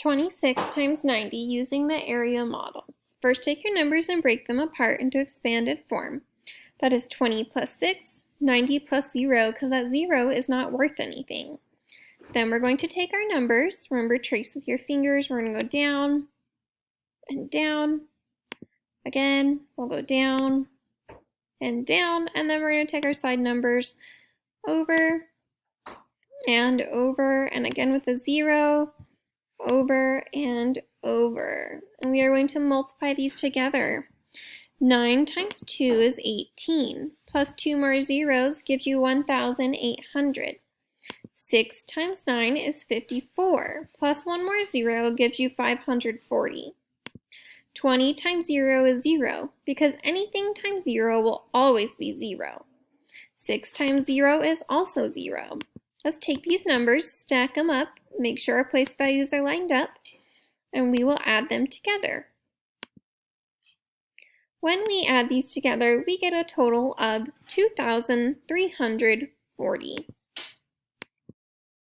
26 times 90 using the area model. First, take your numbers and break them apart into expanded form. That is 20 plus 6, 90 plus 0, because that 0 is not worth anything. Then we're going to take our numbers. Remember, trace with your fingers. We're going to go down and down. Again, we'll go down and down, and then we're going to take our side numbers over, and again with a 0, over and over. And we are going to multiply these together. 9 times 2 is 18, plus 2 more zeros gives you 1,800. 6 times 9 is 54, plus 1 more 0 gives you 540. 20 times 0 is 0, because anything times 0 will always be 0. 6 times 0 is also 0. Let's take these numbers, stack them up, make sure our place values are lined up, and we will add them together. When we add these together, we get a total of 2,340.